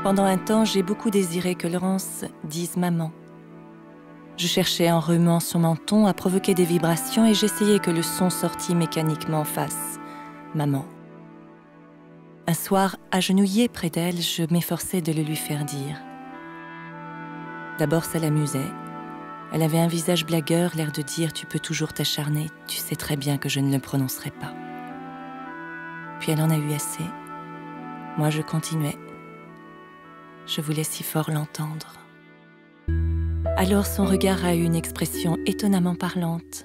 Pendant un temps, j'ai beaucoup désiré que Laurence dise « maman ». Je cherchais en remuant son menton à provoquer des vibrations et j'essayais que le son sorti mécaniquement fasse « maman ». Un soir, agenouillée près d'elle, je m'efforçais de le lui faire dire. D'abord, ça l'amusait. Elle avait un visage blagueur, l'air de dire « tu peux toujours t'acharner, tu sais très bien que je ne le prononcerai pas ». Puis elle en a eu assez. Moi, je continuais. Je voulais si fort l'entendre. Alors son regard a eu une expression étonnamment parlante.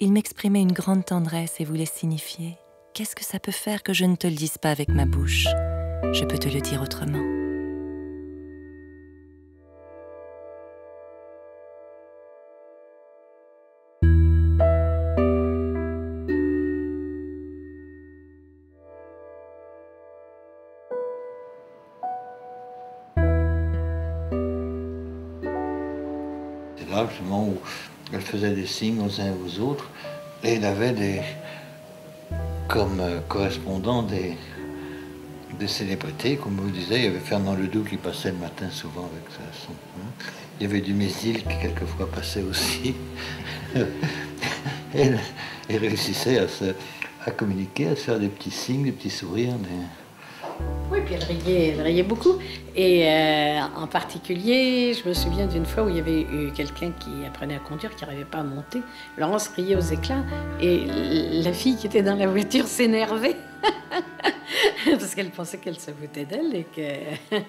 Il m'exprimait une grande tendresse et voulait signifier « qu'est-ce que ça peut faire que je ne te le dise pas avec ma bouche? Je peux te le dire autrement. » C'est là justement où elle faisait des signes aux uns et aux autres et elle avait comme correspondants des célébrités, comme vous disiez. Il y avait Fernand Ledoux qui passait le matin souvent avec son... Il y avait du Mésil qui quelquefois passait aussi. Elle réussissait à communiquer, à se faire des petits signes, des petits sourires. Oui, puis elle riait beaucoup. Et en particulier, je me souviens d'une fois où il y avait eu quelqu'un qui apprenait à conduire, qui n'arrivait pas à monter. Laurence riait aux éclats et la fille qui était dans la voiture s'énervait. Parce qu'elle pensait qu'elle se foutait d'elle et que...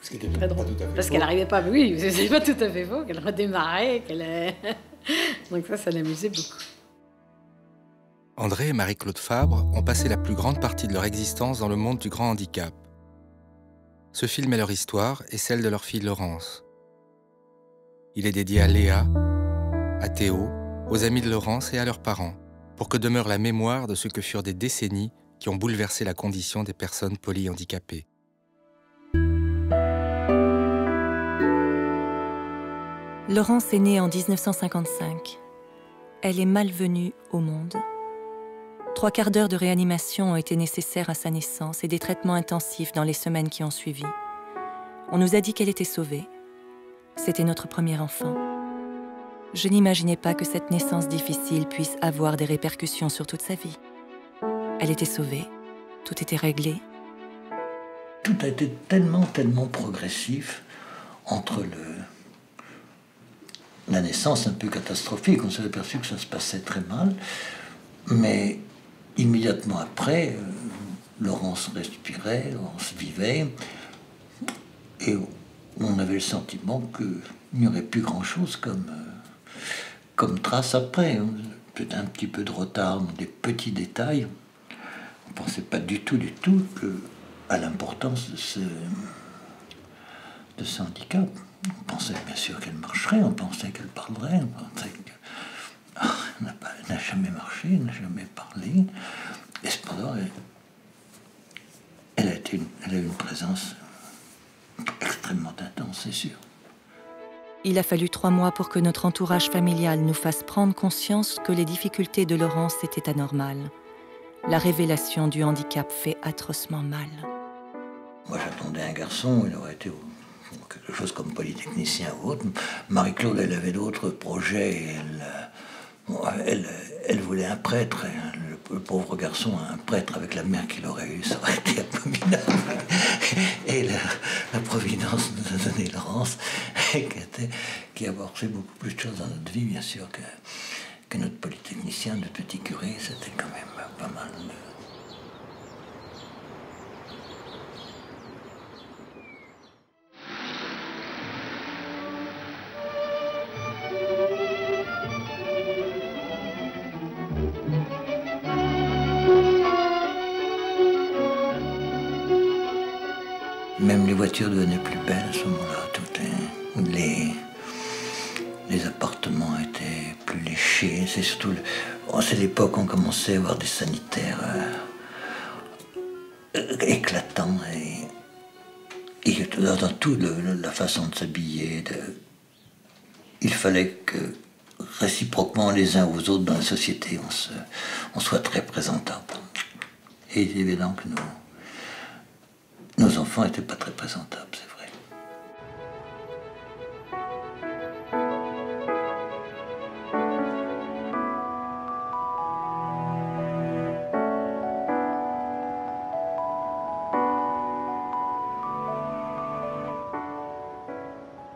Ce qui était très drôle. Parce qu'elle n'arrivait pas... Oui, c'est pas tout à fait faux, qu'elle redémarrait, Donc ça l'amusait beaucoup. André et Marie-Claude Fabre ont passé la plus grande partie de leur existence dans le monde du grand handicap. Ce film est leur histoire et celle de leur fille Laurence. Il est dédié à Léa, à Théo, aux amis de Laurence et à leurs parents, pour que demeure la mémoire de ce que furent des décennies qui ont bouleversé la condition des personnes polyhandicapées. Laurence est née en 1955. Elle est malvenue au monde. 3/4 d'heure de réanimation ont été nécessaires à sa naissance et des traitements intensifs dans les semaines qui ont suivi. On nous a dit qu'elle était sauvée. C'était notre premier enfant. Je n'imaginais pas que cette naissance difficile puisse avoir des répercussions sur toute sa vie. Elle était sauvée. Tout était réglé. Tout a été tellement progressif entre la naissance un peu catastrophique. On s'est aperçu que ça se passait très mal, mais immédiatement après, Laurence respirait, Laurence vivait, et on avait le sentiment qu'il n'y aurait plus grand-chose comme trace après. Peut-être un petit peu de retard dans des petits détails. On ne pensait pas du tout à l'importance de ce handicap. On pensait bien sûr qu'elle marcherait, on pensait qu'elle parlerait, on pensait qu'elle n'a jamais marché, n'a jamais parlé. Et cependant, elle a eu une présence extrêmement intense, c'est sûr. Il a fallu 3 mois pour que notre entourage familial nous fasse prendre conscience que les difficultés de Laurence étaient anormales. La révélation du handicap fait atrocement mal. Moi, j'attendais un garçon, il aurait été quelque chose comme polytechnicien ou autre. Marie-Claude, elle avait d'autres projets. Elle voulait un prêtre. Le pauvre garçon, un prêtre avec la mère qu'il aurait eue, ça aurait été abominable. Et la Providence nous a donné Laurence, qui a apporté beaucoup plus de choses dans notre vie, bien sûr, que notre polytechnicien de petit curé. C'était quand même pas mal. Même les voitures devenaient plus belles à ce moment-là. Les appartements étaient plus léchés. C'est surtout... c'est l'époque où on commençait à avoir des sanitaires éclatants. Et dans toute la façon de s'habiller, il fallait que réciproquement les uns aux autres dans la société, on soit très présentable. Et il est évident que nos enfants n'étaient pas très présentables, c'est vrai.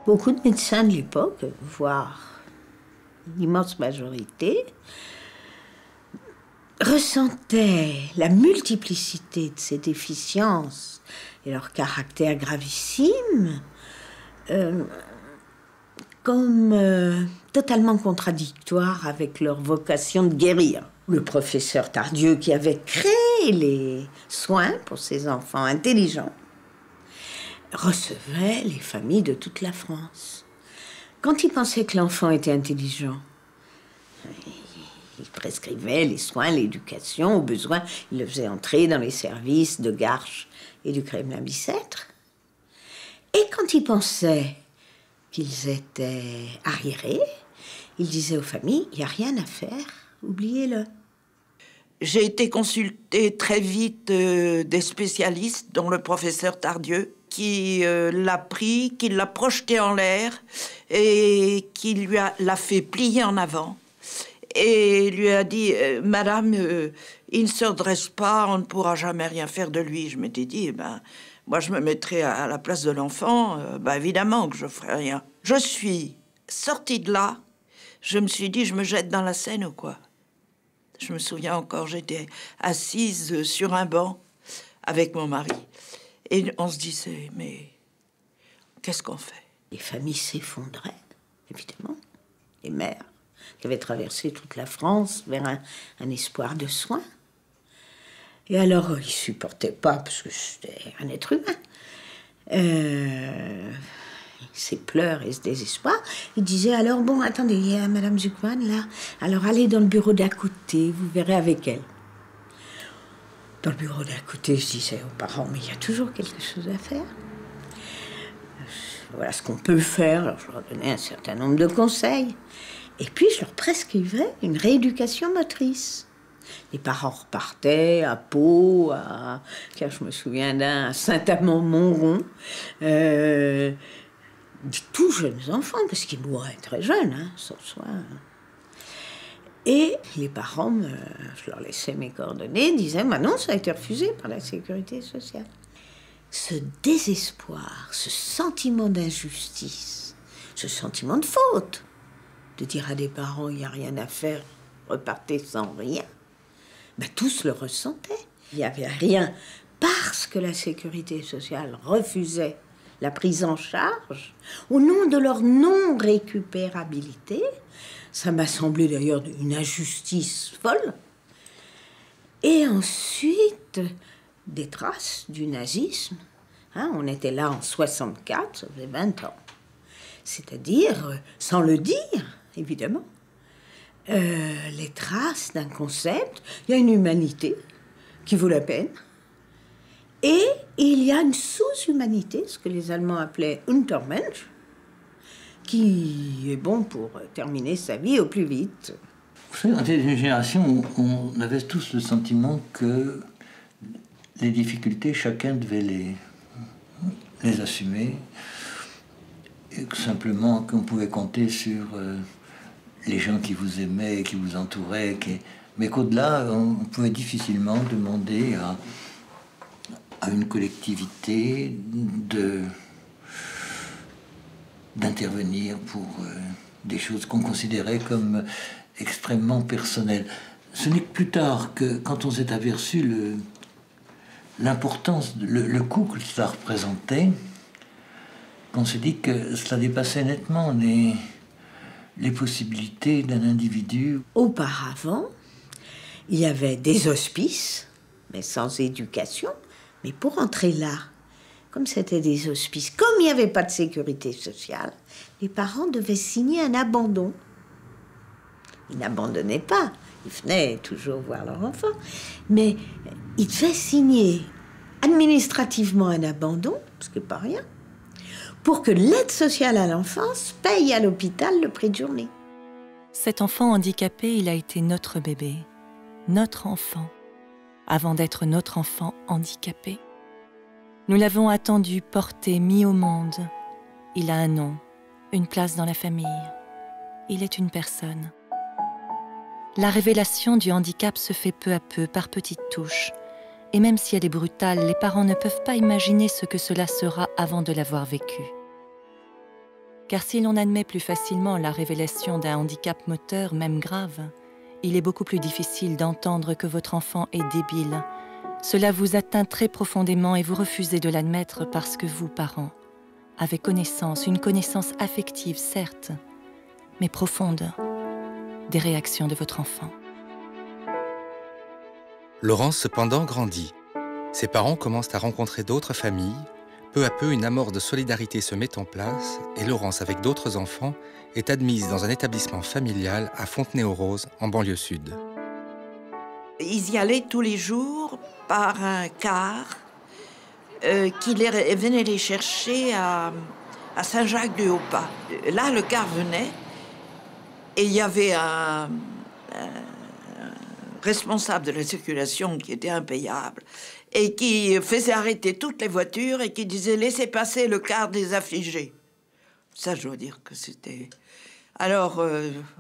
Beaucoup de médecins de l'époque, voire l'immense majorité, ressentaient la multiplicité de ces déficiences et leur caractère gravissime comme totalement contradictoires avec leur vocation de guérir. Le professeur Tardieu, qui avait créé les soins pour ces enfants intelligents, recevait les familles de toute la France. Quand il pensait que l'enfant était intelligent, il prescrivait les soins, l'éducation, au besoin, il le faisait entrer dans les services de Garches et du Kremlin-Bicêtre. Et quand il pensait qu'ils étaient arriérés, il disait aux familles, il n'y a rien à faire, oubliez-le. J'ai été consulter très vite des spécialistes, dont le professeur Tardieu, qui l'a pris, qui l'a projeté en l'air et qui l'a fait plier en avant. Et lui a dit, Madame, il ne se redresse pas, on ne pourra jamais rien faire de lui. Je m'étais dit, moi je me mettrais à la place de l'enfant, évidemment que je ferais rien. Je suis sortie de là, je me suis dit, je me jette dans la Seine ou quoi. Je me souviens encore, j'étais assise sur un banc avec mon mari. Et on se disait, mais qu'est-ce qu'on fait? Les familles s'effondraient, évidemment. Les mères qui avaient traversé toute la France vers un espoir de soins. Et alors, ils ne supportaient pas, parce que c'était un être humain, ces pleurs et ce désespoir. Ils disaient alors, bon, attendez, il y a Madame Zuckman là, alors allez dans le bureau d'à côté, vous verrez avec elle. Dans le bureau d'à côté, je disais aux parents, mais il y a toujours quelque chose à faire. Voilà ce qu'on peut faire. Alors, je leur donnais un certain nombre de conseils. Et puis, je leur prescrivais une rééducation motrice. Les parents repartaient à Pau, car je me souviens d'un à Saint-Amand-Montrond, de tout jeunes enfants, parce qu'ils mouraient très jeunes, sans soin. Et les parents, je leur laissais mes coordonnées, disaient, non, ça a été refusé par la sécurité sociale. Ce désespoir, ce sentiment d'injustice, ce sentiment de faute, de dire à des parents, il n'y a rien à faire, repartez sans rien, tous le ressentaient. Il n'y avait rien parce que la sécurité sociale refusait la prise en charge, au nom de leur non-récupérabilité. Ça m'a semblé d'ailleurs une injustice folle. Et ensuite, des traces du nazisme. On était là en 64, ça faisait 20 ans. C'est-à-dire, sans le dire, évidemment, les traces d'un concept. Il y a une humanité qui vaut la peine. Et il y a une sous-humanité, ce que les Allemands appelaient Untermensch, qui est bon pour terminer sa vie au plus vite. Vous savez, on était d'une génération où on avait tous le sentiment que les difficultés, chacun devait les assumer, et que simplement qu'on pouvait compter sur les gens qui vous aimaient, qui vous entouraient, mais qu'au-delà, on pouvait difficilement demander à une collectivité d'intervenir pour des choses qu'on considérait comme extrêmement personnelles. Ce n'est que plus tard que, quand on s'est aperçu l'importance, le coût que cela représentait, qu'on s'est dit que cela dépassait nettement les possibilités d'un individu. Auparavant, il y avait des hospices, mais sans éducation. Mais pour entrer là, comme c'était des hospices, comme il n'y avait pas de sécurité sociale, les parents devaient signer un abandon. Ils n'abandonnaient pas, ils venaient toujours voir leur enfant, mais ils devaient signer administrativement un abandon, ce qui n'est pas rien, pour que l'aide sociale à l'enfance paye à l'hôpital le prix de journée. Cet enfant handicapé, il a été notre bébé, notre enfant, avant d'être notre enfant handicapé. Nous l'avons attendu, porté, mis au monde. Il a un nom, une place dans la famille. Il est une personne. La révélation du handicap se fait peu à peu, par petites touches. Et même si elle est brutale, les parents ne peuvent pas imaginer ce que cela sera avant de l'avoir vécu. Car si l'on admet plus facilement la révélation d'un handicap moteur, même grave, il est beaucoup plus difficile d'entendre que votre enfant est débile. Cela vous atteint très profondément et vous refusez de l'admettre parce que vous, parents, avez connaissance, une connaissance affective, certes, mais profonde, des réactions de votre enfant. Laurence, cependant, grandit. Ses parents commencent à rencontrer d'autres familles. Peu à peu, une amorce de solidarité se met en place et Laurence, avec d'autres enfants, est admise dans un établissement familial à Fontenay-aux-Roses, en banlieue sud. Ils y allaient tous les jours par un car qui venait les chercher à Saint-Jacques-du-Haut-Pas. Là, le car venait et il y avait un responsable de la circulation qui était impayable et qui faisait arrêter toutes les voitures et qui disait « Laissez passer le car des affligés ». Ça, je dois dire que c'était... Alors,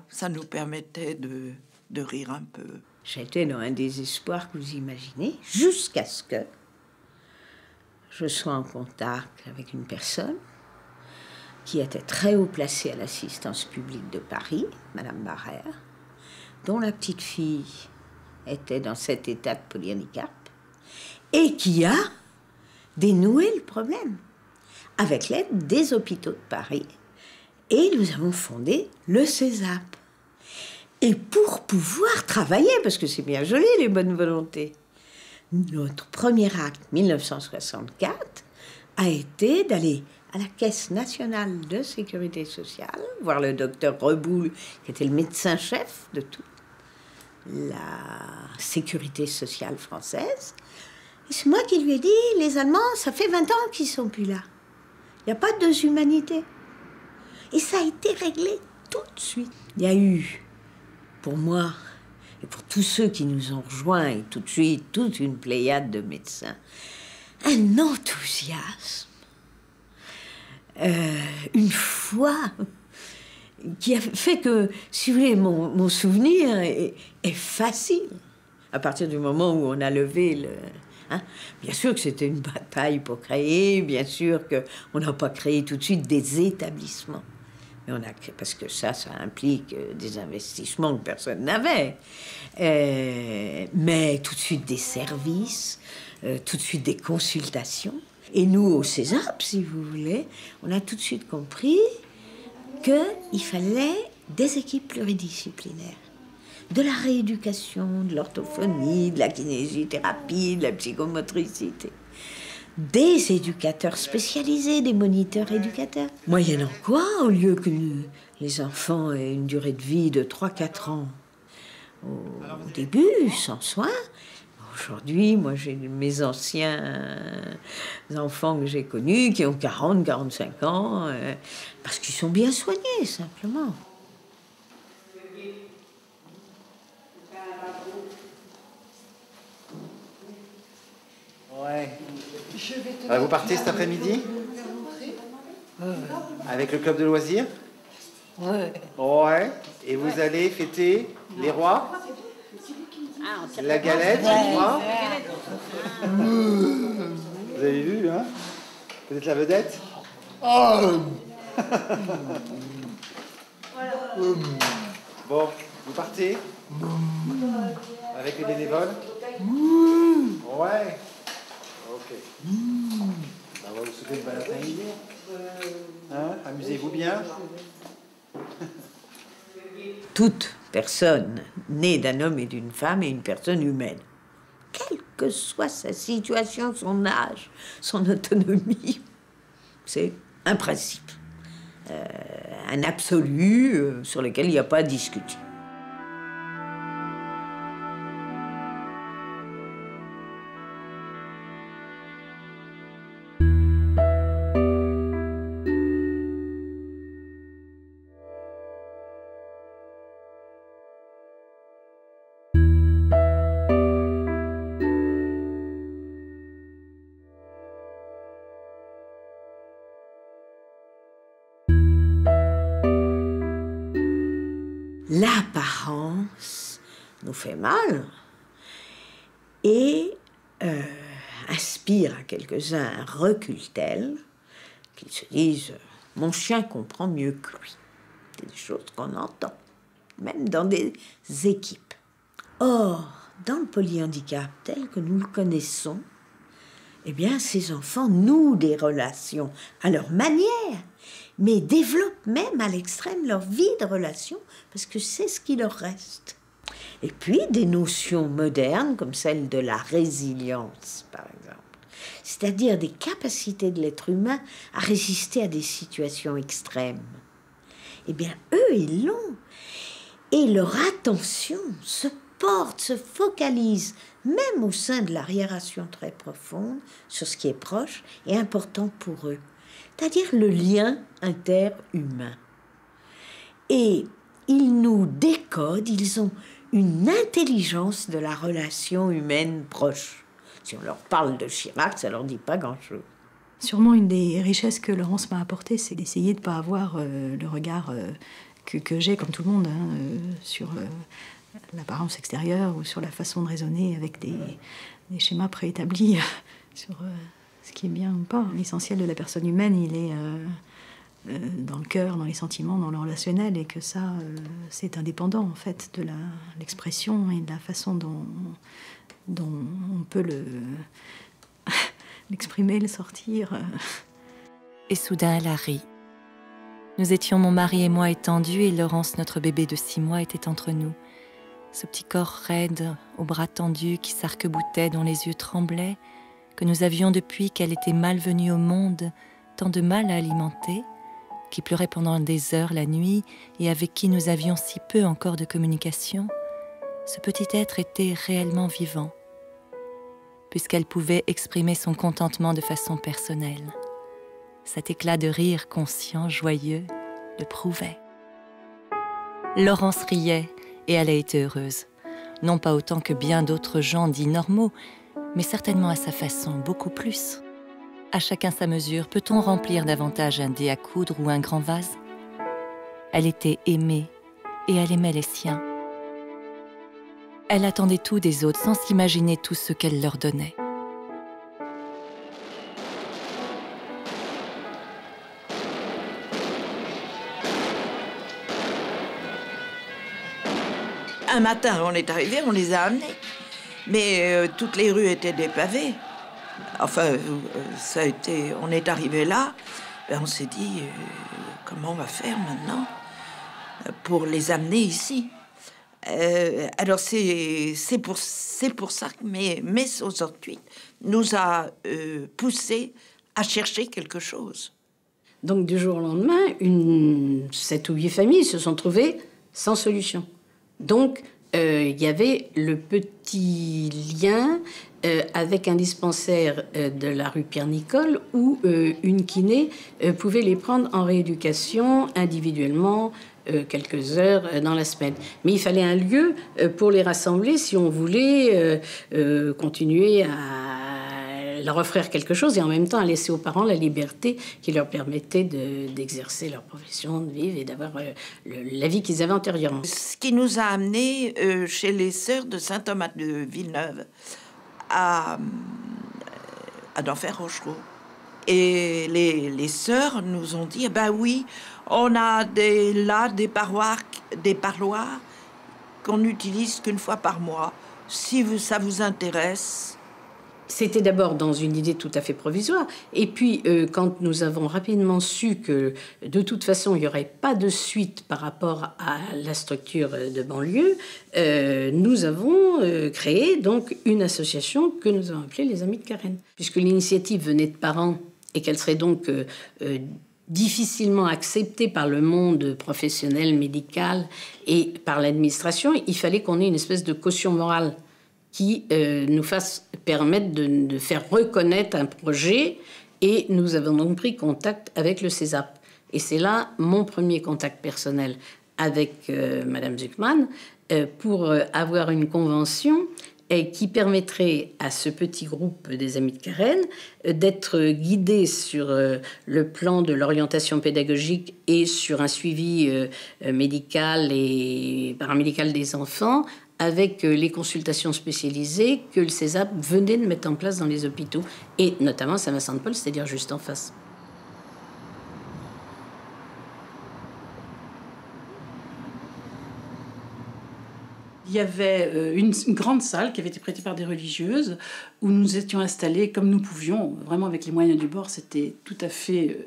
ça nous permettait de rire un peu. J'étais dans un désespoir que vous imaginez, jusqu'à ce que je sois en contact avec une personne qui était très haut placée à l'assistance publique de Paris, Madame Barrère, dont la petite fille était dans cet état de polyhandicap, et qui a dénoué le problème avec l'aide des hôpitaux de Paris. Et nous avons fondé le CESAP. Et pour pouvoir travailler, parce que c'est bien joli les bonnes volontés, notre premier acte, 1964, a été d'aller à la Caisse nationale de sécurité sociale, voir le docteur Reboul, qui était le médecin-chef de toute la sécurité sociale française. Et c'est moi qui lui ai dit, les Allemands, ça fait 20 ans qu'ils sont plus là. Il n'y a pas de deux humanités. Et ça a été réglé tout de suite. Il y a eu, pour moi, et pour tous ceux qui nous ont rejoints, et tout de suite, toute une pléiade de médecins, un enthousiasme, une foi qui a fait que, si vous voulez, mon souvenir est facile. À partir du moment où on a levé le... Hein, bien sûr que c'était une bataille pour créer, bien sûr qu'on n'a pas créé tout de suite des établissements. Mais on a créé, parce que ça implique des investissements que personne n'avait. Mais tout de suite des services, tout de suite des consultations. Et nous, au CESAP, si vous voulez, on a tout de suite compris qu'il fallait des équipes pluridisciplinaires. De la rééducation, de l'orthophonie, de la kinésithérapie, de la psychomotricité. Des éducateurs spécialisés, des moniteurs éducateurs. Moyennant quoi, au lieu que les enfants aient une durée de vie de 3-4 ans au début, sans soins, aujourd'hui, moi j'ai mes anciens enfants que j'ai connus qui ont 40-45 ans, parce qu'ils sont bien soignés, simplement. Ouais. Vous partez cet après-midi avec le club de loisirs? Ouais. Ouais. Et vous allez fêter les rois? La galette, je crois. Vous avez vu, hein? Vous êtes la vedette? Bon, vous partez avec les bénévoles? Ouais. Ok. On va vous souhaiter une bonne après-midi. Hein? Amusez-vous bien. Toute personne née d'un homme et d'une femme est une personne humaine. Quelle que soit sa situation, son âge, son autonomie, c'est un principe, un absolu sur lequel il n'y a pas à discuter. l'apparence nous fait mal et inspire à quelques-uns un recul tel qu'ils se disent « mon chien comprend mieux que lui ». C'est des choses qu'on entend, même dans des équipes. Or, dans le polyhandicap tel que nous le connaissons, eh bien, ces enfants nouent des relations à leur manière, mais développent même à l'extrême leur vie de relations, parce que c'est ce qui leur reste. Et puis, des notions modernes, comme celle de la résilience, par exemple, c'est-à-dire des capacités de l'être humain à résister à des situations extrêmes. Eh bien, eux, ils l'ont. Et leur attention se porte, se focalise, même au sein de l'arriération très profonde, sur ce qui est proche et important pour eux, c'est-à-dire le lien interhumain. Et ils nous décodent, ils ont une intelligence de la relation humaine proche. Si on leur parle de Chirac, ça leur dit pas grand-chose. Sûrement une des richesses que Laurence m'a apportées, c'est d'essayer de ne pas avoir le regard que j'ai, comme tout le monde, sur l'apparence extérieure ou sur la façon de raisonner avec des schémas préétablis sur ce qui est bien ou pas. L'essentiel de la personne humaine, il est dans le cœur, dans les sentiments, dans le relationnel, et que ça, c'est indépendant en fait de l'expression et de la façon dont on peut l'exprimer, le sortir. Et soudain, elle a ri. Nous étions, mon mari et moi, étendus, et Laurence, notre bébé de 6 mois, était entre nous. Ce petit corps raide, aux bras tendus, qui s'arc-boutait, dont les yeux tremblaient, que nous avions depuis qu'elle était malvenue au monde, tant de mal à alimenter, qui pleurait pendant des heures la nuit et avec qui nous avions si peu encore de communication, ce petit être était réellement vivant, puisqu'elle pouvait exprimer son contentement de façon personnelle. Cet éclat de rire conscient, joyeux, le prouvait. Laurence riait et elle a été heureuse, non pas autant que bien d'autres gens dits normaux, mais certainement à sa façon, beaucoup plus. À chacun sa mesure, peut-on remplir davantage un dé à coudre ou un grand vase? Elle était aimée et elle aimait les siens. Elle attendait tout des autres sans s'imaginer tout ce qu'elle leur donnait. Un matin, on est arrivé, on les a amenés. Mais toutes les rues étaient dépavées. Enfin, ça a été... On est arrivé là, on s'est dit, comment on va faire maintenant pour les amener ici? Alors, c'est pour ça que mai 68 nous a poussé à chercher quelque chose. Donc, du jour au lendemain, 7 ou 8 familles se sont trouvées sans solution. Donc, il y avait le petit lien avec un dispensaire de la rue Pierre-Nicole où une kiné pouvait les prendre en rééducation individuellement quelques heures dans la semaine. Mais il fallait un lieu pour les rassembler si on voulait continuer à leur offrir quelque chose et en même temps à laisser aux parents la liberté qui leur permettait d'exercer leur profession, de vivre et d'avoir la vie qu'ils avaient antérieurement. Ce qui nous a amenés chez les sœurs de Saint-Thomas de Villeneuve à Denfert-Rochereau. Et les sœurs nous ont dit, ben oui, on a des parloirs qu'on n'utilise qu'une fois par mois. Si ça vous intéresse. C'était d'abord dans une idée tout à fait provisoire. Et puis, quand nous avons rapidement su que, de toute façon, il n'y aurait pas de suite par rapport à la structure de banlieue, nous avons créé donc une association que nous avons appelée les Amis de Carène. Puisque l'initiative venait de parents et qu'elle serait donc difficilement acceptée par le monde professionnel, médical et par l'administration, il fallait qu'on ait une espèce de caution morale qui nous permettre de faire reconnaître un projet. Et nous avons donc pris contact avec le CESAP. Et c'est là mon premier contact personnel avec Madame Zuckman pour avoir une convention et qui permettrait à ce petit groupe des Amis de Carène d'être guidés sur le plan de l'orientation pédagogique et sur un suivi médical et paramédical des enfants, avec les consultations spécialisées que le CESAP venait de mettre en place dans les hôpitaux, et notamment Saint-Vincent-de-Paul, c'est-à-dire juste en face. Il y avait une grande salle qui avait été prêtée par des religieuses où nous étions installés comme nous pouvions, vraiment avec les moyens du bord. C'était tout à fait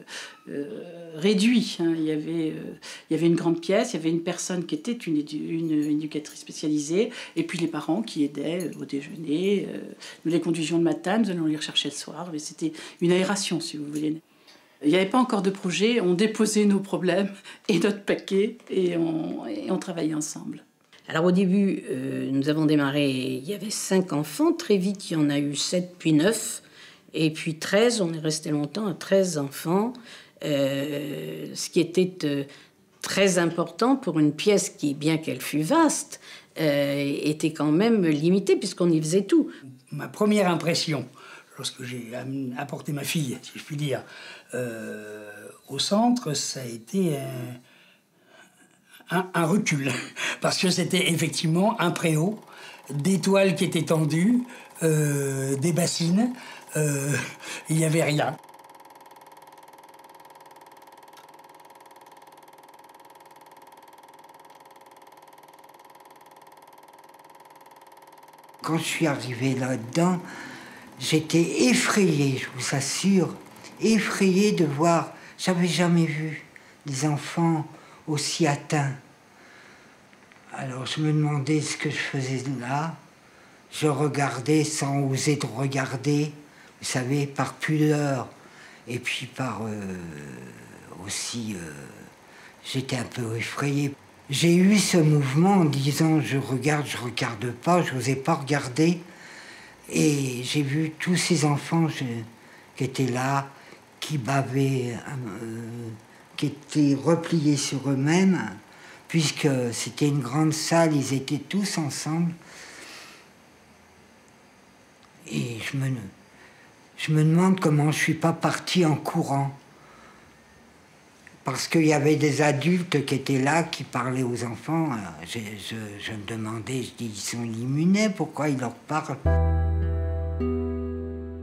réduit. Hein. Il y avait une grande pièce, il y avait une personne qui était une éducatrice spécialisée, et puis les parents qui aidaient au déjeuner. Nous les conduisions le matin, nous allions les rechercher le soir. Mais c'était une aération, si vous voulez. Il n'y avait pas encore de projet, on déposait nos problèmes et notre paquet et on travaillait ensemble. Alors au début, nous avons démarré, il y avait 5 enfants. Très vite, il y en a eu 7, puis 9. Et puis 13, on est resté longtemps à 13 enfants. Ce qui était très important pour une pièce qui, bien qu'elle fût vaste, était quand même limitée puisqu'on y faisait tout. Ma première impression, lorsque j'ai apporté ma fille, si je puis dire, au centre, ça a été un recul, parce que c'était effectivement un préau, des toiles qui étaient tendues, des bassines, il n'y avait rien. Quand je suis arrivée là-dedans, j'étais effrayée, je vous assure, effrayée de voir, j'avais jamais vu des enfants aussi atteint. Alors je me demandais ce que je faisais là. Je regardais sans oser de regarder, vous savez, par pudeur. Et puis par aussi, j'étais un peu effrayée. J'ai eu ce mouvement en disant je regarde pas, je n'osais pas regarder. Et j'ai vu tous ces enfants qui étaient là, qui bavaient, qui étaient repliés sur eux-mêmes, puisque c'était une grande salle, ils étaient tous ensemble. Et je me demande comment je ne suis pas partie en courant. Parce qu'il y avait des adultes qui étaient là, qui parlaient aux enfants. Je me demandais, je dis, ils sont illuminés, pourquoi ils leur parlent?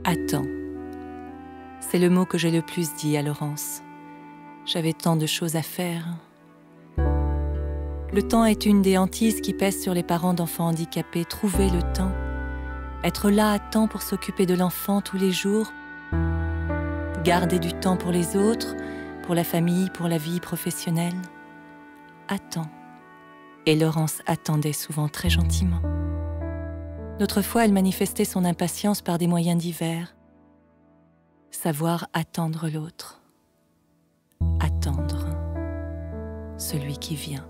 Attends. C'est le mot que j'ai le plus dit à Laurence. J'avais tant de choses à faire. Le temps est une des hantises qui pèsent sur les parents d'enfants handicapés. Trouver le temps. Être là à temps pour s'occuper de l'enfant tous les jours. Garder du temps pour les autres, pour la famille, pour la vie professionnelle. Attends. Et Laurence attendait souvent très gentiment. D'autres fois, elle manifestait son impatience par des moyens divers. Savoir attendre l'autre. Attendre celui qui vient.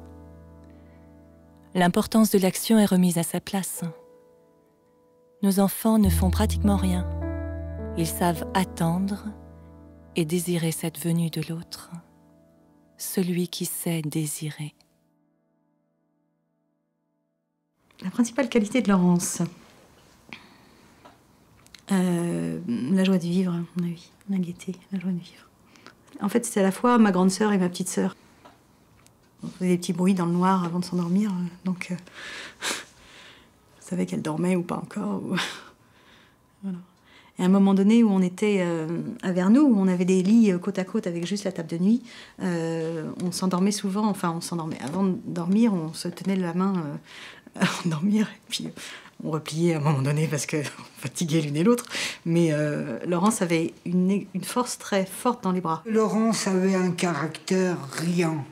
L'importance de l'action est remise à sa place. Nos enfants ne font pratiquement rien. Ils savent attendre et désirer cette venue de l'autre. Celui qui sait désirer. La principale qualité de Laurence, la joie de vivre, à mon avis, la gaieté, la joie de vivre. En fait, c'était à la fois ma grande sœur et ma petite sœur. On faisait des petits bruits dans le noir avant de s'endormir, donc je savais qu'elle dormait ou pas encore. Voilà. Et à un moment donné où on était à Vernoux, où on avait des lits côte à côte avec juste la table de nuit, on s'endormait souvent, enfin on s'endormait. Avant de dormir, on se tenait la main avant de dormir, et puis on repliait à un moment donné parce qu'on fatiguait l'une et l'autre. Mais Laurence avait une force très forte dans les bras. Laurence avait un caractère riant,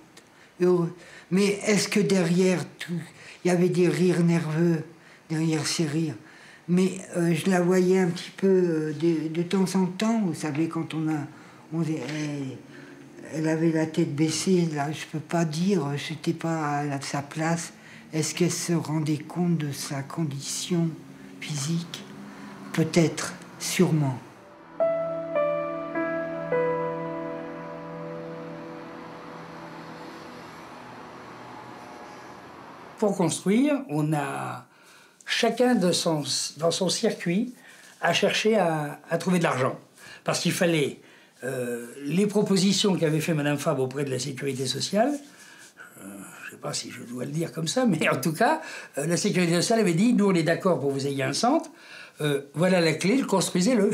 heureux. Mais est-ce que derrière tout, il y avait des rires nerveux, derrière ces rires? Mais je la voyais un petit peu de temps en temps, vous savez, quand elle avait la tête baissée, là, je peux pas dire, je n'étais pas à sa place. Est-ce qu'elle se rendait compte de sa condition physique? Peut-être, sûrement. Pour construire, on a chacun dans son circuit a cherché à trouver de l'argent. Parce qu'il fallait les propositions qu'avait fait Mme Fabre auprès de la Sécurité sociale. Je ne sais pas si je dois le dire comme ça, mais en tout cas, la Sécurité sociale avait dit, nous on est d'accord pour que vous ayez un centre, voilà la clé, construisez-le.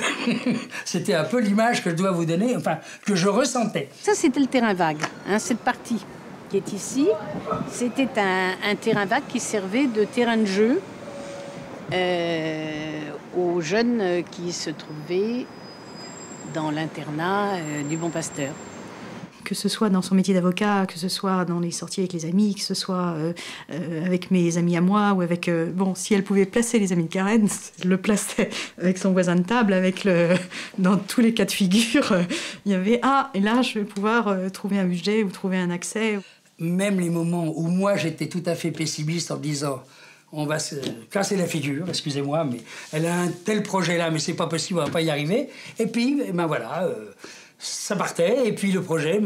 C'était un peu l'image que je dois vous donner, enfin, que je ressentais. Ça, c'était le terrain vague, hein, cette partie qui est ici. C'était un terrain vague qui servait de terrain de jeu aux jeunes qui se trouvaient dans l'internat du Bon Pasteur. Que ce soit dans son métier d'avocat, que ce soit dans les sorties avec les amis, que ce soit avec mes amis à moi, ou avec... bon, si elle pouvait placer les amis de Karen, elle le plaçait avec son voisin de table, dans tous les cas de figure, il y avait « Ah, et là, je vais pouvoir trouver un budget ou trouver un accès. » Même les moments où moi, j'étais tout à fait pessimiste en me disant « On va se casser la figure, excusez-moi, mais elle a un tel projet-là, mais c'est pas possible, on va pas y arriver. » Et puis, ben voilà... ça partait, et puis le projet,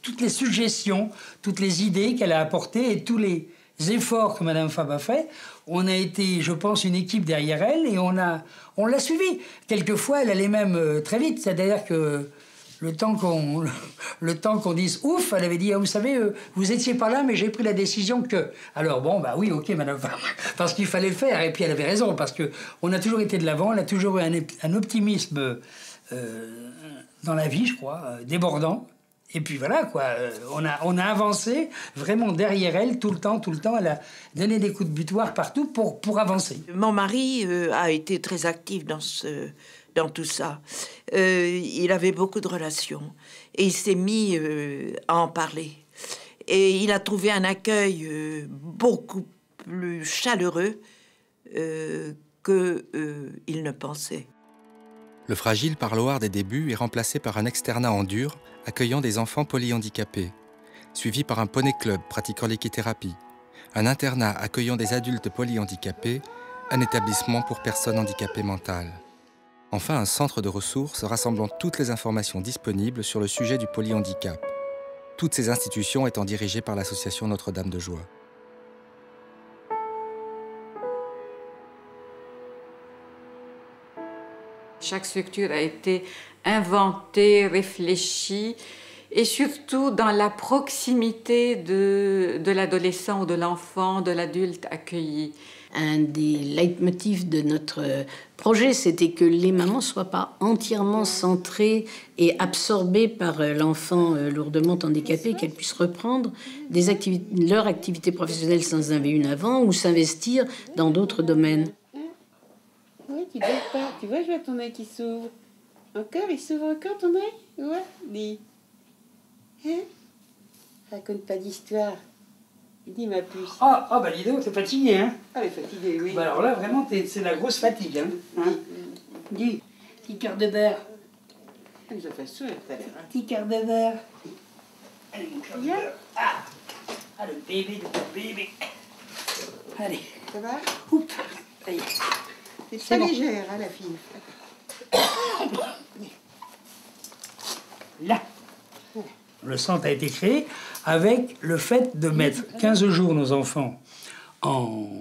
toutes les suggestions, toutes les idées qu'elle a apportées et tous les efforts que Mme Fabre a fait, on a été, je pense, une équipe derrière elle et on l'a suivie. Quelquefois, elle allait même très vite, c'est-à-dire que le temps qu'on dise ouf, elle avait dit ah, vous savez, vous étiez pas là, mais j'ai pris la décision que. Alors bon, bah oui, ok, Mme Fabre, parce qu'il fallait le faire, et puis elle avait raison, parce qu'on a toujours été de l'avant, on a toujours eu un optimisme. Dans la vie, je crois, débordant. Et puis voilà, quoi, on a avancé vraiment derrière elle tout le temps. Elle a donné des coups de butoir partout pour avancer. Mon mari a été très actif dans tout ça. Il avait beaucoup de relations et il s'est mis à en parler. Et il a trouvé un accueil beaucoup plus chaleureux qu'il ne pensait. Le fragile parloir des débuts est remplacé par un externat en dur accueillant des enfants polyhandicapés, suivi par un poney club pratiquant l'équithérapie, un internat accueillant des adultes polyhandicapés, un établissement pour personnes handicapées mentales. Enfin, un centre de ressources rassemblant toutes les informations disponibles sur le sujet du polyhandicap, toutes ces institutions étant dirigées par l'association Notre-Dame de Joie. Chaque structure a été inventée, réfléchie, et surtout dans la proximité de l'adolescent ou de l'enfant, de l'adulte accueilli. Un des leitmotifs de notre projet, c'était que les mamans ne soient pas entièrement centrées et absorbées par l'enfant lourdement handicapé, qu'elles puissent reprendre leur activité professionnelle sans en avoir une avant ou s'investir dans d'autres domaines. Oui, tu dors pas. Tu vois, je vois ton œil qui s'ouvre. Encore, il s'ouvre encore ton œil. Ouais, dis. Hein? Raconte pas d'histoire. Dis ma puce. Ah, bah dis donc, t'es fatigué, hein? Ah, elle est fatiguée, oui. Bah alors là, vraiment, c'est la grosse fatigue, hein? Dis, petit cœur de beurre. Elle nous a fait sourire tout à l'heure. Petit cœur de beurre. Allez, mon cœur de beurre. Ah, le bébé de ton bébé. Allez. Ça va? Oups. Ça y est. C'est très légère, hein, la fille. Là. Le centre a été créé avec le fait de mettre 15 jours nos enfants en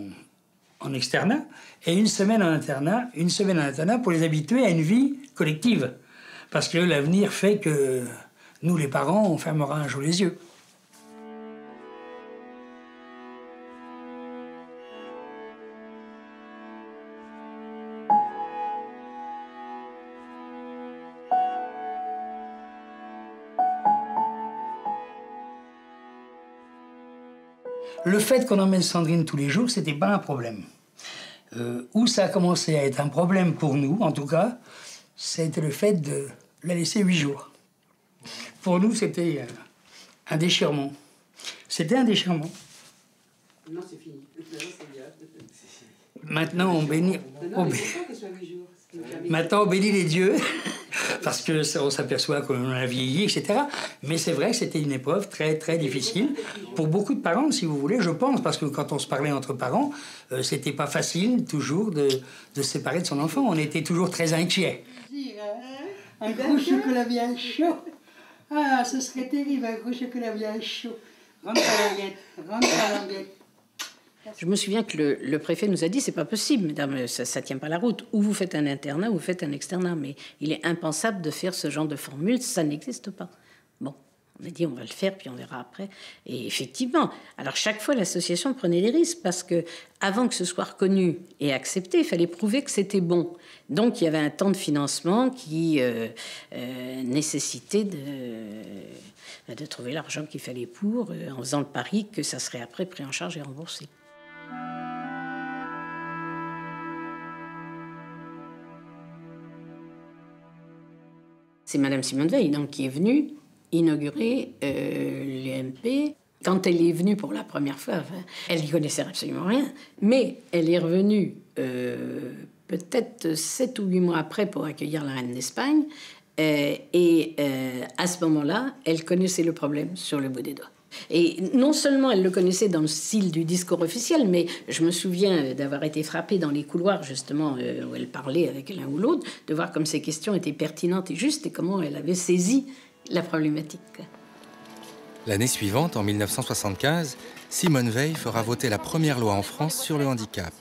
externat et une semaine en internat pour les habituer à une vie collective. Parce que l'avenir fait que nous, les parents, on fermera un jour les yeux. Le fait qu'on emmène Sandrine tous les jours, c'était pas un problème. Où ça a commencé à être un problème pour nous, en tout cas, c'était le fait de la laisser 8 jours. Pour nous, c'était un déchirement. C'était un déchirement. Non, c'est fini. Maintenant, on bénit... Maintenant, on bénit les dieux, parce que on s'aperçoit qu'on a vieilli, etc. Mais c'est vrai que c'était une épreuve très, très difficile. Pour beaucoup de parents, si vous voulez, je pense, parce que quand on se parlait entre parents, c'était pas facile, toujours, de se séparer de son enfant. On était toujours très inquiets. Un gros chocolat bien chaud. Ah, ce serait terrible, un gros chocolat bien chaud. Rentre ta languette, rentre ta languette. Je me souviens que le préfet nous a dit, c'est pas possible, mesdames, ça tient pas la route. Ou vous faites un internat, ou vous faites un externat. Mais il est impensable de faire ce genre de formule, ça n'existe pas. Bon, on a dit, on va le faire, puis on verra après. Et effectivement, alors chaque fois, l'association prenait des risques, parce que avant que ce soit reconnu et accepté, il fallait prouver que c'était bon. Donc, il y avait un temps de financement qui nécessitait de trouver l'argent qu'il fallait pour, en faisant le pari que ça serait après pris en charge et remboursé. C'est Madame Simone Veil donc, qui est venue inaugurer l'EMP. Quand elle est venue pour la première fois, enfin, elle n'y connaissait absolument rien, mais elle est revenue peut-être 7 ou 8 mois après pour accueillir la reine d'Espagne. À ce moment-là, elle connaissait le problème sur le bout des doigts. Et non seulement elle le connaissait dans le style du discours officiel, mais je me souviens d'avoir été frappée dans les couloirs, justement, où elle parlait avec l'un ou l'autre, de voir comme ces questions étaient pertinentes et justes et comment elle avait saisi la problématique. L'année suivante, en 1975, Simone Veil fera voter la première loi en France sur le handicap.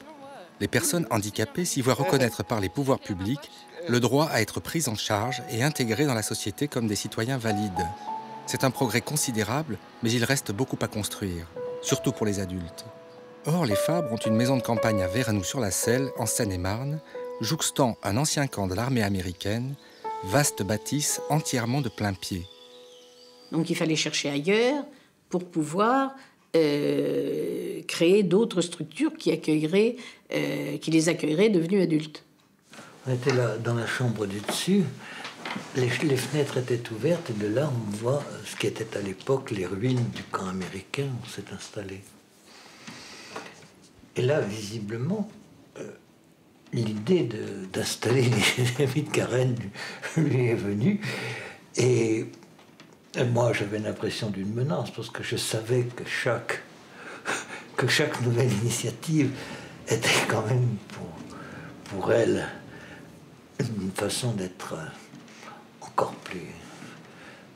Les personnes handicapées s'y voient reconnaître par les pouvoirs publics le droit à être prises en charge et intégrées dans la société comme des citoyens valides. C'est un progrès considérable, mais il reste beaucoup à construire, surtout pour les adultes. Or, les Fabre ont une maison de campagne à Vernoux-sur-la-Selle, en Seine-et-Marne, jouxtant un ancien camp de l'armée américaine, vaste bâtisse entièrement de plain-pied. Donc il fallait chercher ailleurs pour pouvoir créer d'autres structures qui les accueilleraient devenus adultes. On était là dans la chambre du dessus. Les fenêtres étaient ouvertes et de là on voit ce qui était à l'époque les ruines du camp américain où on s'est installé. Et là, visiblement, l'idée d'installer les amis de Karen lui est venue. Et moi, j'avais l'impression d'une menace parce que je savais que chaque nouvelle initiative était quand même pour elle une façon d'être encore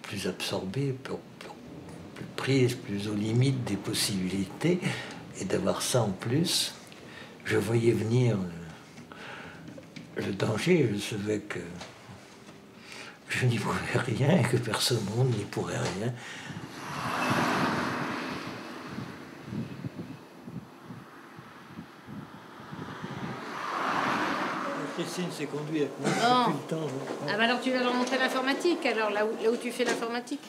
plus absorbée, plus prise, plus aux limites des possibilités. Et d'avoir ça en plus, je voyais venir le danger. Je savais que je n'y pouvais rien et que personne au monde n'y pourrait rien. Christine s'est conduite avec moi depuis le temps. Ah bah alors tu vas leur montrer l'informatique, alors là où tu fais l'informatique.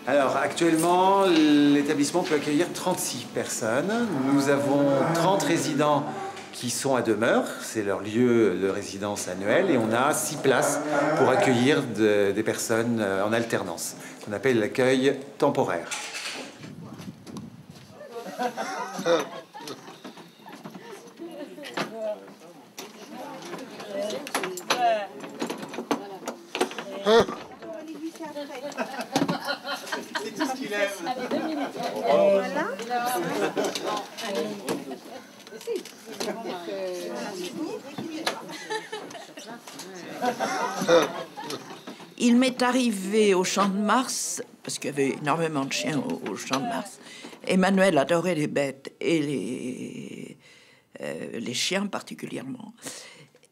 Alors actuellement, l'établissement peut accueillir 36 personnes. Nous avons 30 résidents qui sont à demeure, c'est leur lieu de résidence annuelle, et on a 6 places pour accueillir des personnes en alternance, qu'on appelle l'accueil temporaire. C'est tout ce qu'il aime. Allez, 2 minutes. Voilà. Il m'est arrivé au Champ de Mars, parce qu'il y avait énormément de chiens au Champ de Mars. Emmanuel adorait les bêtes et les chiens particulièrement.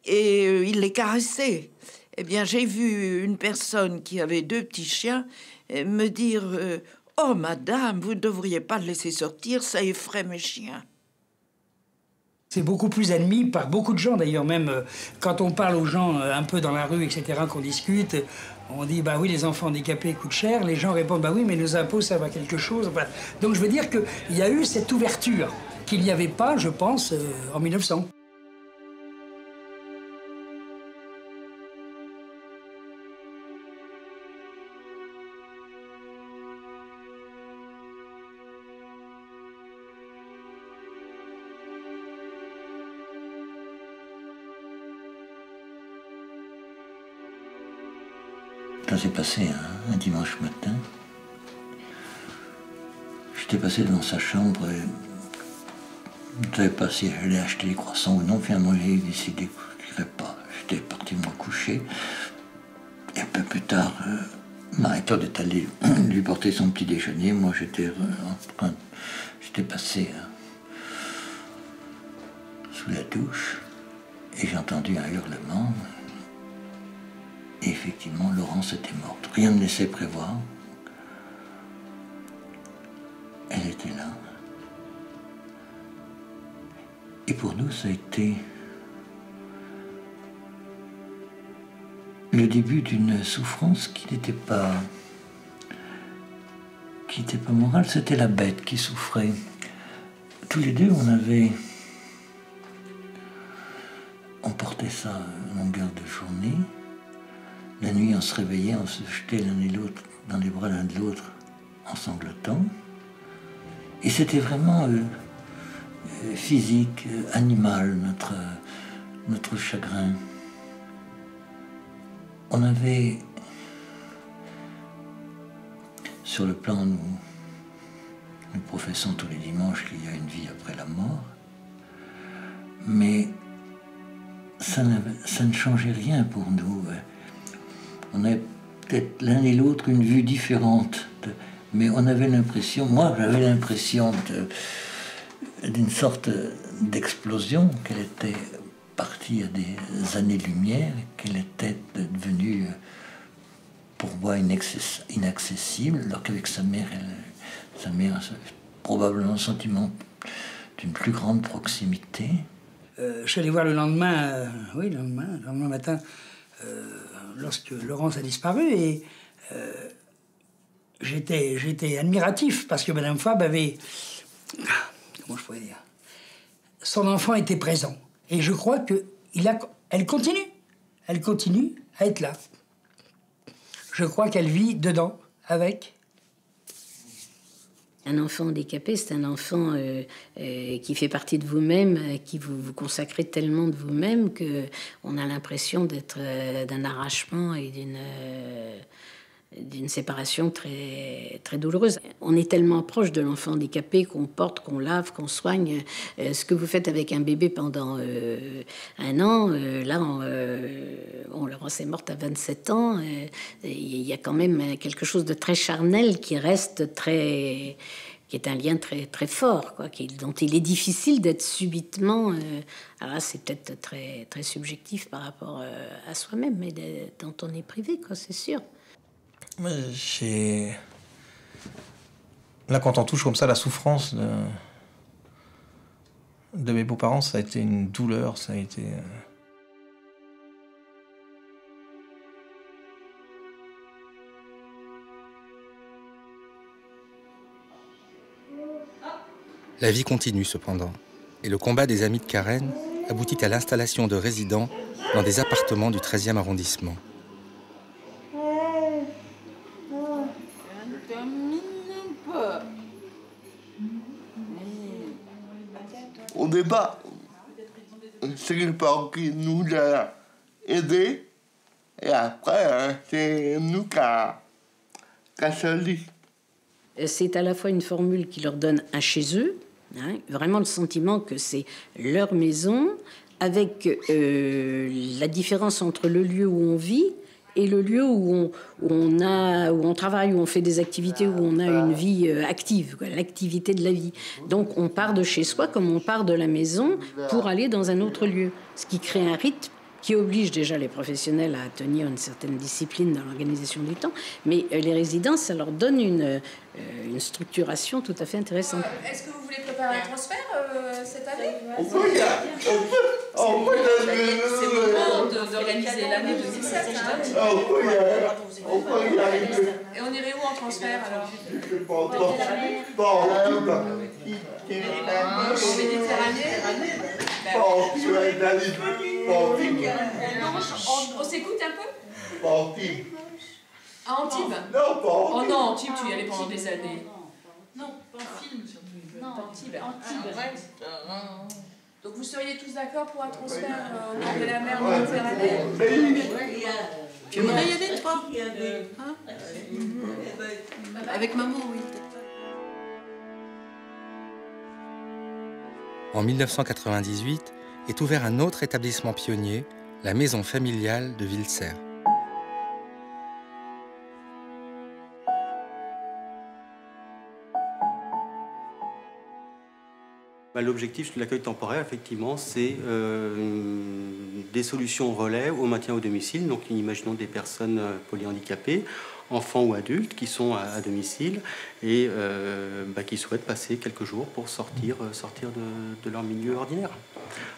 Et il les caressait. Eh bien, j'ai vu une personne qui avait 2 petits chiens me dire « Oh, madame, vous ne devriez pas le laisser sortir, ça effraie mes chiens. » C'est beaucoup plus admis par beaucoup de gens, d'ailleurs, même quand on parle aux gens un peu dans la rue, etc., qu'on discute, on dit « Bah oui, les enfants handicapés coûtent cher », les gens répondent « Bah oui, mais nos impôts, ça va quelque chose. » Enfin, donc je veux dire qu'il y a eu cette ouverture qu'il n'y avait pas, je pense, en 1900. Ça s'est passé un dimanche matin. J'étais passé devant sa chambre et je ne savais pas si j'allais acheter des croissants ou non. Finalement, j'ai décidé que je n'irais pas. J'étais parti me coucher. Et un peu plus tard, Marie-Claude est allée lui porter son petit déjeuner. Moi, j'étais passé sous la douche et j'ai entendu un hurlement. Et effectivement, Laurence était morte. Rien ne laissait prévoir. Elle était là. Et pour nous, ça a été le début d'une souffrance qui n'était pas morale, c'était la bête qui souffrait. Tous les deux, on portait ça à longueur de journée. La nuit, on se réveillait, on se jetait l'un et l'autre dans les bras l'un de l'autre en sanglotant. Et c'était vraiment physique, animal, notre chagrin. On avait, sur le plan, nous professons tous les dimanches qu'il y a une vie après la mort, mais ça ne changeait rien pour nous. On avait peut-être l'un et l'autre une vue différente, mais on avait l'impression, moi j'avais l'impression d'une sorte d'explosion, qu'elle était partie à des années-lumière, qu'elle était devenue pour moi inaccessible, alors qu'avec sa mère a probablement un sentiment d'une plus grande proximité. Je suis allé voir le lendemain, le lendemain matin, lorsque Laurence a disparu, et j'étais admiratif, parce que Madame Fabre avait... Comment je pourrais dire? Son enfant était présent. Et je crois qu'elle continue. Elle continue à être là. Je crois qu'elle vit dedans, avec. Un enfant handicapé, c'est un enfant qui fait partie de vous-même, qui vous consacrez tellement de vous-même qu'on a l'impression d'être d'un arrachement et d'une séparation très, très douloureuse. On est tellement proche de l'enfant handicapé qu'on porte, qu'on lave, qu'on soigne. Ce que vous faites avec un bébé pendant 1 an, Laurence est morte à 27 ans. Il y a quand même quelque chose de très charnel qui reste qui est un lien très, très fort, quoi, dont il est difficile d'être subitement... alors c'est peut-être très, très subjectif par rapport à soi-même, mais dont on est privé, quoi, c'est sûr. Là, quand on touche comme ça la souffrance de mes beaux-parents, ça a été une douleur, ça a été... La vie continue cependant, et le combat des amis de Karen aboutit à l'installation de résidents dans des appartements du 13e arrondissement. Au départ, c'est le père qui nous a aidés, et après, c'est nous qui a choisi. C'est à la fois une formule qui leur donne un chez eux, vraiment le sentiment que c'est leur maison, avec la différence entre le lieu où on vit et le lieu où on travaille, où on fait des activités, où on a une vie active, l'activité de la vie. Donc on part de chez soi comme on part de la maison pour aller dans un autre lieu, ce qui crée un rythme qui oblige déjà les professionnels à tenir une certaine discipline dans l'organisation du temps, mais les résidents, ça leur donne une structuration tout à fait intéressante. Est-ce que vous voulez préparer un transfert cette année? C'est le moment d'organiser l'année 2007. Et on irait où en transfert alors? En Méditerranée. On s'écoute un peu? À Antibes? Oh non, Antibes, tu y allais pendant des années. Non, pas en film surtout. Non, Antibes. Donc vous seriez tous d'accord pour un transfert au bord de la mer en Méditerranée? Tu voudrais y aller, toi? Avec maman, oui. En 1998 est ouvert un autre établissement pionnier, la maison familiale de Villeserre. L'objectif de l'accueil temporaire, effectivement, c'est des solutions relais au maintien au domicile. Donc, imaginons des personnes polyhandicapées, enfants ou adultes, qui sont à domicile et qui souhaitent passer quelques jours pour sortir de leur milieu ordinaire.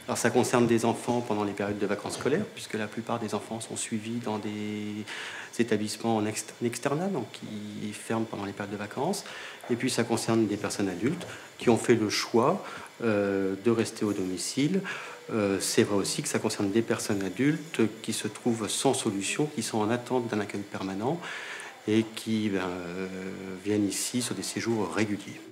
Alors, ça concerne des enfants pendant les périodes de vacances scolaires, puisque la plupart des enfants sont suivis dans des établissements en externat, donc qui ferment pendant les périodes de vacances. Et puis, ça concerne des personnes adultes qui ont fait le choix de rester au domicile. C'est vrai aussi que ça concerne des personnes adultes qui se trouvent sans solution, qui sont en attente d'un accueil permanent et qui viennent ici sur des séjours réguliers.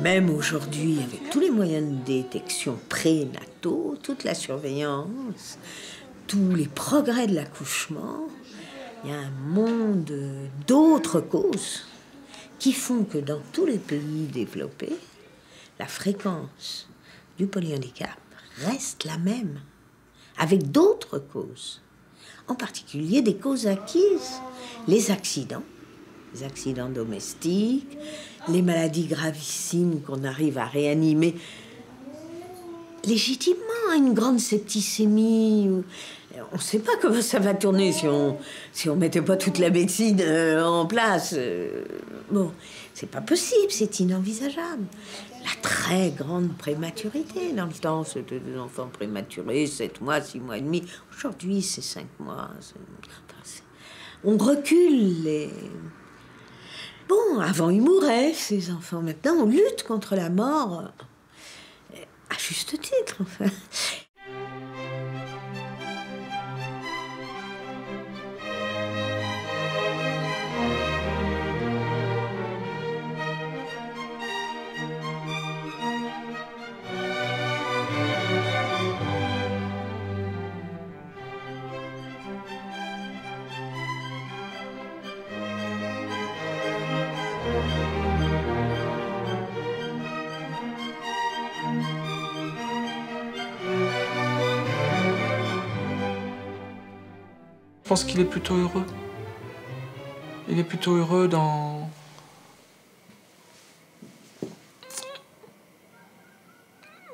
Même aujourd'hui, avec tous les moyens de détection prénataux, toute la surveillance, tous les progrès de l'accouchement, il y a un monde d'autres causes qui font que dans tous les pays développés, la fréquence du polyhandicap reste la même, avec d'autres causes, en particulier des causes acquises, les accidents domestiques, les maladies gravissimes qu'on arrive à réanimer légitimement, une grande septicémie. On ne sait pas comment ça va tourner si on mettait pas toute la médecine en place. Bon, c'est pas possible, c'est inenvisageable. La très grande prématurité. Dans le temps, c'était des enfants prématurés, 7 mois, 6 mois et demi. Aujourd'hui, c'est 5 mois. On recule les... Bon, avant, ils mouraient, ces enfants. Maintenant, on lutte contre la mort, à juste titre, enfin. Je pense qu'il est plutôt heureux. Il est plutôt heureux dans...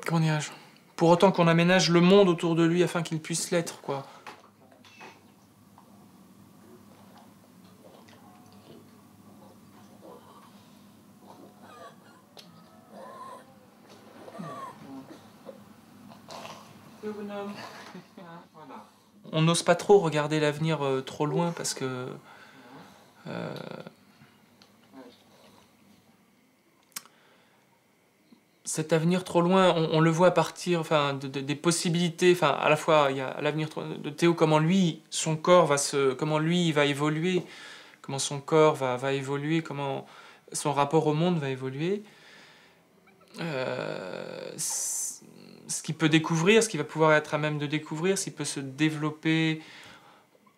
Comment dirais-je? Pour autant qu'on aménage le monde autour de lui afin qu'il puisse l'être, quoi. On n'ose pas trop regarder l'avenir trop loin parce que cet avenir trop loin, on le voit à partir des possibilités. À la fois, il y a l'avenir de Théo, comment lui, son corps comment lui va évoluer, comment son corps va évoluer, comment son rapport au monde va évoluer. Ce qu'il peut découvrir, ce qu'il va pouvoir être à même de découvrir, s'il peut se développer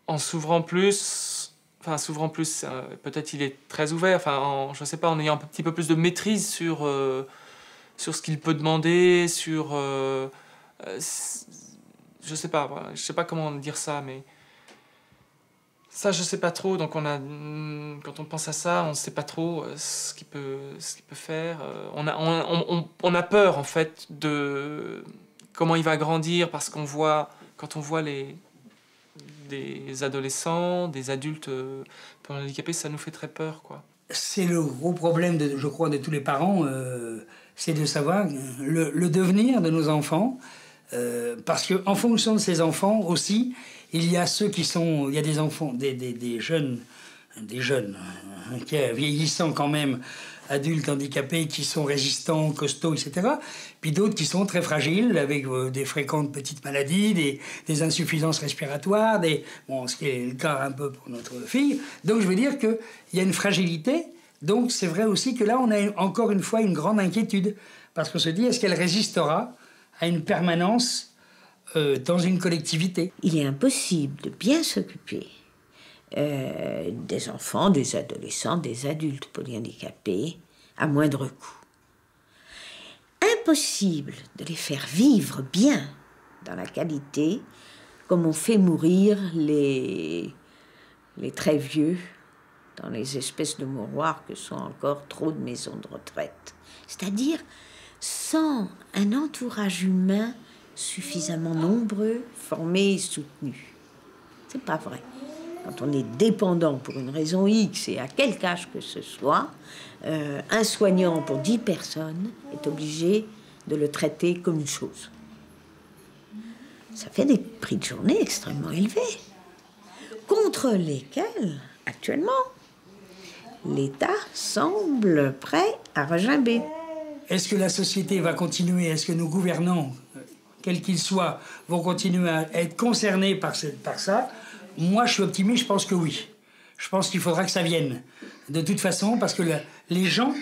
en s'ouvrant plus, peut-être il est très ouvert, je sais pas, en ayant un petit peu plus de maîtrise sur ce qu'il peut demander, je sais pas comment dire ça, mais ça je sais pas trop, donc quand on pense à ça, on sait pas trop ce qu'il peut faire. On a peur en fait de comment il va grandir, parce quand on voit des adolescents, des adultes handicapés, ça nous fait très peur, quoi. C'est le gros problème, je crois, de tous les parents, c'est de savoir le devenir de nos enfants, parce qu'en fonction de ces enfants aussi, il y a il y a des enfants, des jeunes, vieillissants quand même, adultes handicapés qui sont résistants, costauds, etc. Puis d'autres qui sont très fragiles, avec des fréquentes petites maladies, des insuffisances respiratoires, ce qui est le cas un peu pour notre fille. Donc je veux dire qu'il y a une fragilité. Donc c'est vrai aussi que là, on a encore une fois une grande inquiétude. Parce qu'on se dit, est-ce qu'elle résistera à une permanence dans une collectivité. Il est impossible de bien s'occuper des enfants, des adolescents, des adultes polyhandicapés à moindre coût. Impossible de les faire vivre bien dans la qualité comme on fait mourir les très vieux dans les espèces de mouroirs que sont encore trop de maisons de retraite. C'est-à-dire sans un entourage humain suffisamment nombreux, formé et soutenu. C'est pas vrai. Quand on est dépendant pour une raison X et à quelque âge que ce soit, un soignant pour 10 personnes est obligé de le traiter comme une chose. Ça fait des prix de journée extrêmement élevés, contre lesquels, actuellement, l'État semble prêt à regimber. Est-ce que la société va continuer? Est-ce que nos gouvernants, quels qu'ils soient, vont continuer à être concernés par ça? Moi, je suis optimiste, je pense que oui. Je pense qu'il faudra que ça vienne. De toute façon, parce que les gens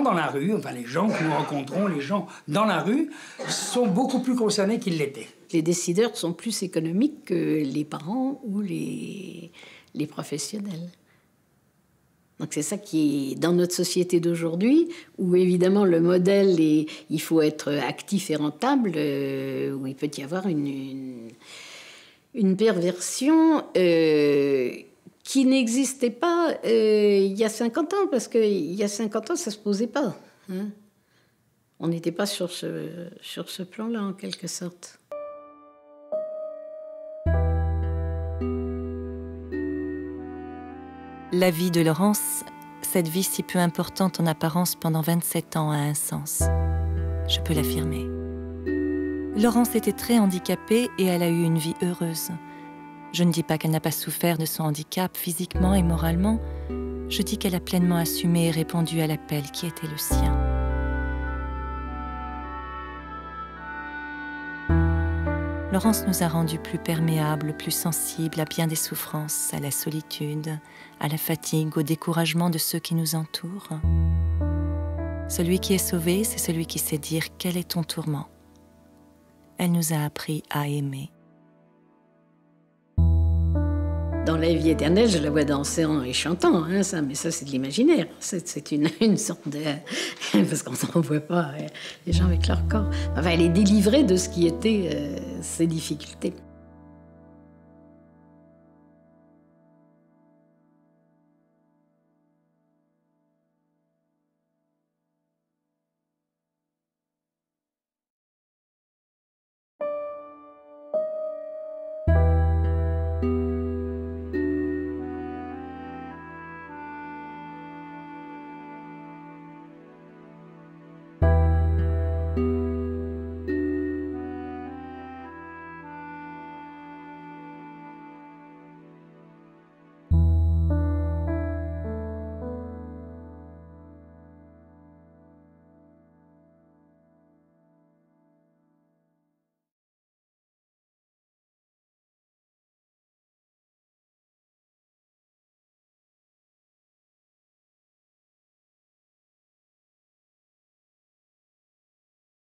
dans la rue, enfin les gens que nous rencontrons, les gens dans la rue, sont beaucoup plus concernés qu'ils l'étaient. Les décideurs sont plus économiques que les parents ou les professionnels. Donc c'est ça qui est dans notre société d'aujourd'hui, où évidemment le modèle est, il faut être actif et rentable, où il peut y avoir une perversion qui n'existait pas il y a 50 ans, parce qu'il y a 50 ans, ça se posait pas. Hein. On n'était pas sur ce plan-là, en quelque sorte. La vie de Laurence, cette vie si peu importante en apparence pendant 27 ans, a un sens. Je peux l'affirmer. Laurence était très handicapée et elle a eu une vie heureuse. Je ne dis pas qu'elle n'a pas souffert de son handicap physiquement et moralement. Je dis qu'elle a pleinement assumé et répondu à l'appel qui était le sien. Laurence nous a rendus plus perméables, plus sensibles à bien des souffrances, à la solitude, à la fatigue, au découragement de ceux qui nous entourent. Celui qui est sauvé, c'est celui qui sait dire « Quel est ton tourment ?» Elle nous a appris à aimer. Dans la vie éternelle, je la vois dansant et chantant, hein, ça, mais ça c'est de l'imaginaire. C'est une sorte de... parce qu'on n'en voit pas les gens avec leur corps. Enfin, elle est délivrée de ce qui était ses difficultés.